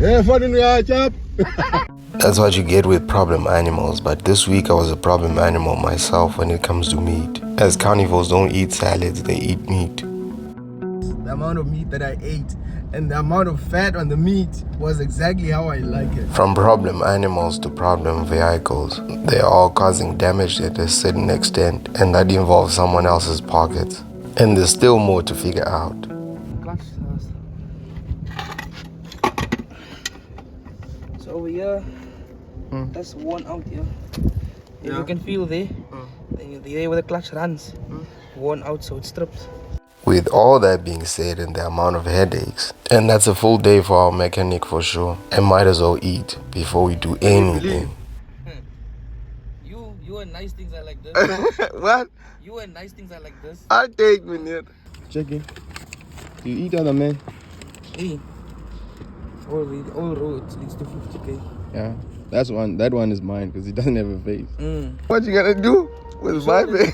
That's what you get with problem animals, but this week I was a problem animal myself when it comes to meat. As carnivores don't eat salads, they eat meat. The amount of meat that I ate and the amount of fat on the meat was exactly how I like it. From problem animals to problem vehicles, they are all causing damage at a certain extent, and that involves someone else's pockets. And there's still more to figure out. So over here, that's worn out here. Yeah. You can feel there, there where the clutch runs, worn out, so it strips. With all that being said and the amount of headaches, and that's a full day for our mechanic for sure, I might as well eat before we do anything. You and nice things are like this. What? You and nice things are like this. I'll take minute. Check it. You eat on the man? Hey, all roads leads to 50k. Yeah, that's one. That one is mine because he doesn't have a face. What you gonna do with my face?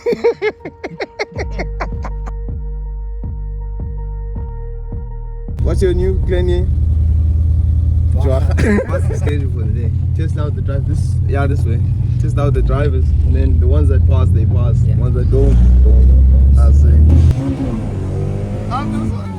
What's your new plan here? What's the schedule for the day? Test out the drive. This way. Test out the drivers, and then the ones that pass, they pass. Yeah. The ones that don't. I see. I'm just like.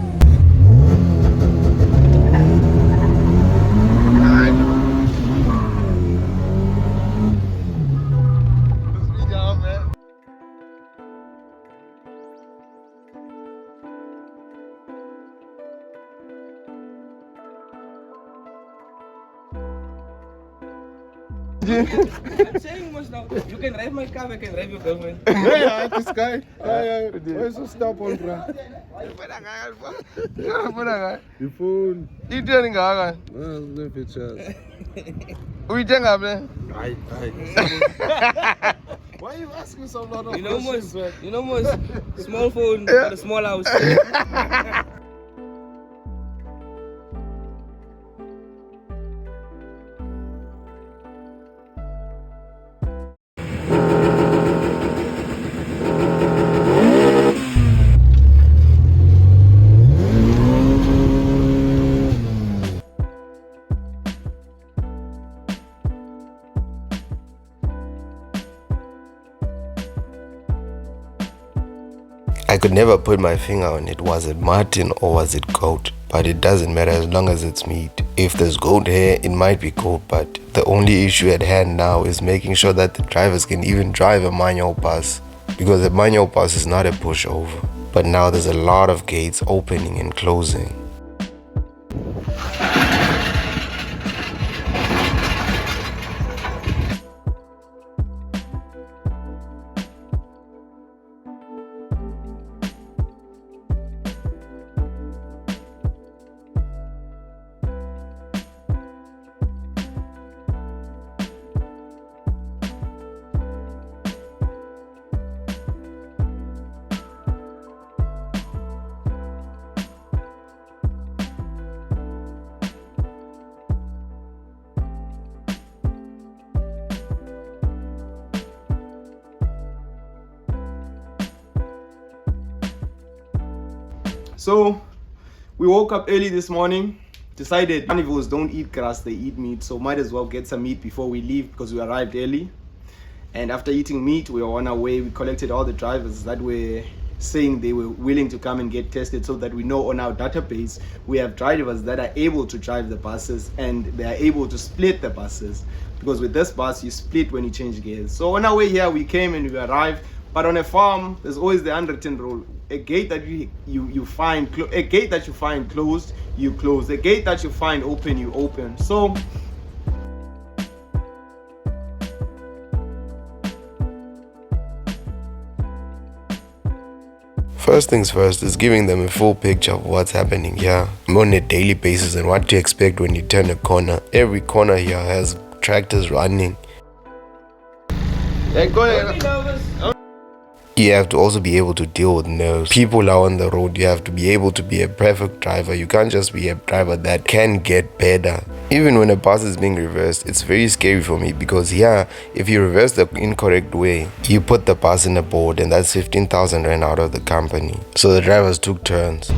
I'm saying much now. You can drive my car, I can drive your girlfriend. Yeah, this guy. Where's the stop on, bro? Your phone. You doing gaga? No pictures. We doing gaga? Why are you asking so lot of questions? You know most small phone, but a small house. I could never put my finger on it. Was it mutton or was it goat? But it doesn't matter as long as it's meat. If there's goat hair, it might be goat, but the only issue at hand now is making sure that the drivers can even drive a manual bus, because a manual bus is not a pushover. But now there's a lot of gates opening and closing. So we woke up early this morning, decided carnivores don't eat grass, they eat meat, so might as well get some meat before we leave because we arrived early. And after eating meat, we were on our way. We collected all the drivers that were saying they were willing to come and get tested, so that we know on our database we have drivers that are able to drive the buses and they are able to split the buses, because with this bus you split when you change gears. So on our way here we came and we arrived, but on a farm there's always the unwritten rule: a gate that you find a gate that you find closed, you close. A gate that you find open, you open. So first things first is giving them a full picture of what's happening here on a daily basis and what to expect when you turn a corner. Every corner here has tractors running. You have to also be able to deal with nerves. People are on the road. You have to be able to be a perfect driver. You can't just be a driver that can get better. Even when a bus is being reversed, it's very scary for me, because here, if you reverse the incorrect way, you put the bus in a board, and that's 15,000 rand out of the company. So the drivers took turns.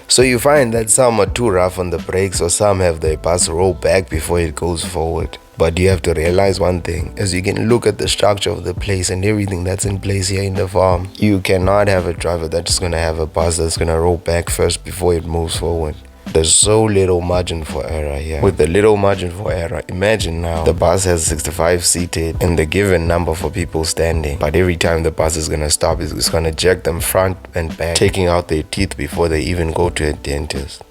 So you find that some are too rough on the brakes, or some have their bus roll back before it goes forward. But you have to realize one thing, as you can look at the structure of the place and everything that's in place here in the farm. You cannot have a driver that's gonna have a bus that's gonna roll back first before it moves forward. There's so little margin for error here. With the little margin for error, imagine now the bus has 65 seated and the given number for people standing, but every time the bus is gonna stop, it's gonna jerk them front and back, taking out their teeth before they even go to a dentist.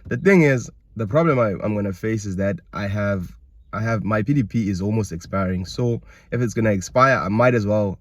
The thing is, the problem I'm gonna face is that I have my PDP is almost expiring. So if it's gonna expire, I might as well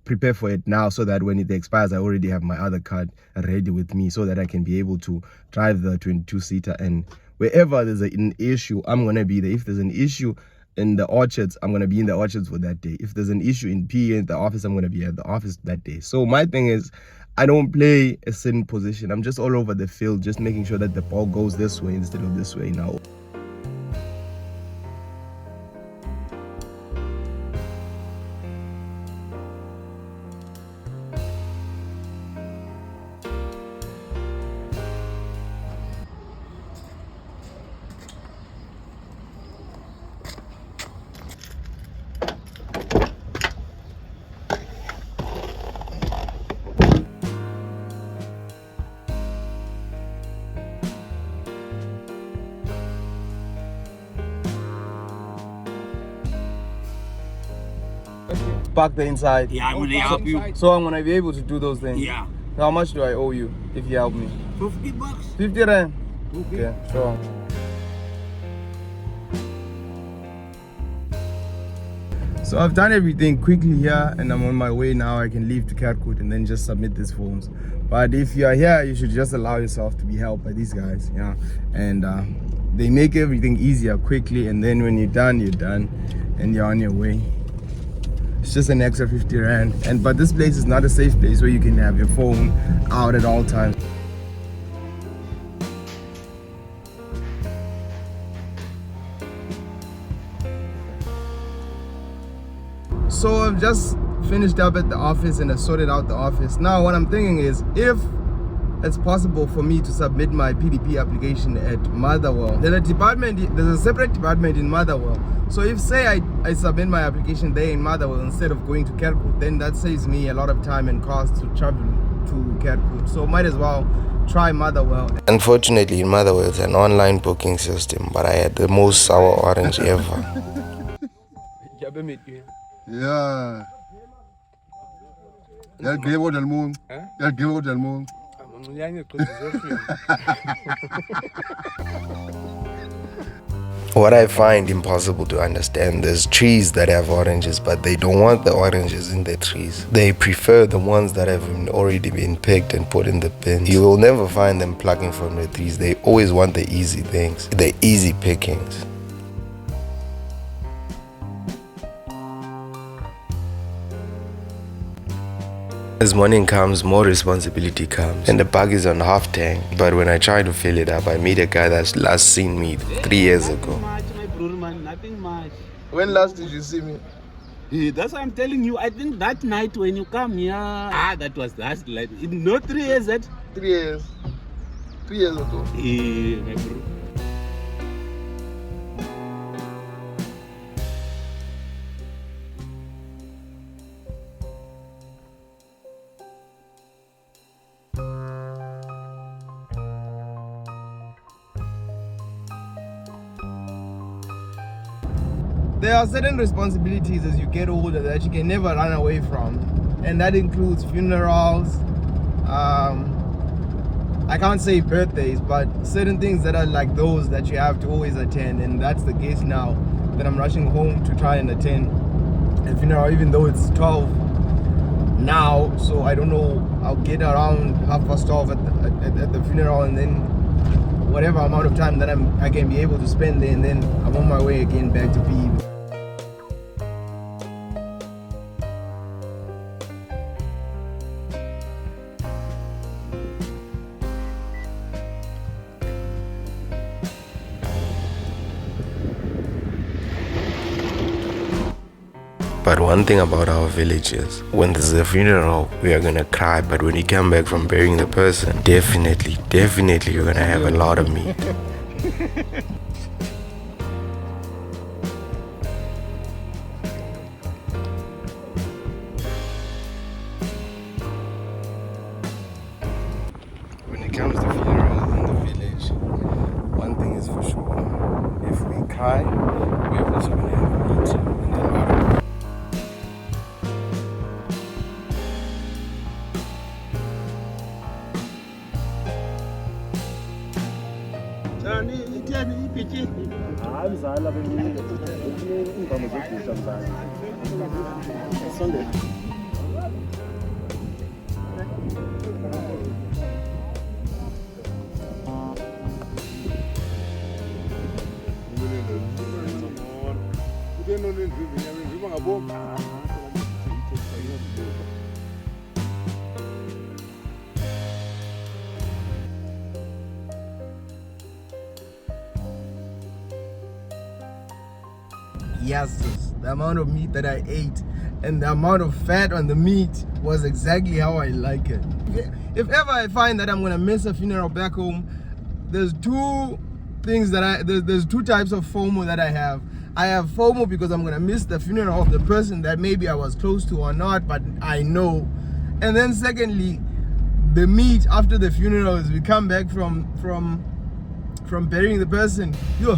prepare for it now, so that when it expires, I already have my other card ready with me, so that I can be able to drive the 22-seater. And wherever there's an issue, I'm gonna be there. If there's an issue in the orchards, I'm gonna be in the orchards for that day. If there's an issue in PA at the office, I'm gonna be at the office that day. So my thing is, I don't play a certain position. I'm just all over the field, just making sure that the ball goes this way instead of this way now. Park the inside. Yeah, I'm gonna help you. So I'm gonna be able to do those things. Yeah. How much do I owe you if you help me? $50. 50 rand. Okay. Okay, sure. So I've done everything quickly here, and I'm on my way now. I can leave to Kerkut and then just submit these forms. But if you are here, you should just allow yourself to be helped by these guys. Yeah, and they make everything easier quickly, and then when you're done, and you're on your way. It's just an extra 50 rand. But this place is not a safe place where you can have your phone out at all times. So I've just finished up at the office and I sorted out the office. Now what I'm thinking is, if it's possible for me to submit my PDP application at Motherwell, then there's a separate department in Motherwell. So if say I submit my application there in Motherwell instead of going to Kerkut, then that saves me a lot of time and cost to travel to Kerkut. So might as well try Motherwell. Unfortunately, in Motherwell, it's an online booking system, but I had the most sour orange ever. Ja. Ja, geef wat al moe. Ja, geef wat al moe. What I find impossible to understand, there's trees that have oranges, but they don't want the oranges in their trees. They prefer the ones that have already been picked and put in the bins. You will never find them plucking from the trees. They always want the easy things, the easy pickings. As morning comes, more responsibility comes, and the bug is on half tank. But when I try to fill it up, I meet a guy that's last seen me 3 years ago. Much, my brother, man, nothing much. When last did you see me? That's what I'm telling you. I think that night when you come here, that was last night. No 3 years that. 3 years. 3 years ago. My bro. There are certain responsibilities as you get older that you can never run away from, and that includes funerals. I can't say birthdays, but certain things that are like those that you have to always attend, and that's the case now that I'm rushing home to try and attend a funeral, even though it's 12 now. So I don't know. I'll get around 12:30 at the funeral, and then whatever amount of time that I can be able to spend there, and then I'm on my way again back to PE. But one thing about our village is, when there's a funeral, we are gonna cry, but when you come back from burying the person, definitely you're gonna have a lot of meat. When it comes to funerals in the village, one thing is for sure: if we cry, we're also gonna have meat and a lot of. Yes, the amount of meat that I ate and the amount of fat on the meat was exactly how I like it. If ever I find that I'm gonna miss a funeral back home, there's two things that there's two types of FOMO that I have. I have FOMO because I'm gonna miss the funeral of the person that maybe I was close to or not, but I know. And then secondly, the meat after the funeral is we come back from burying the person. Yo,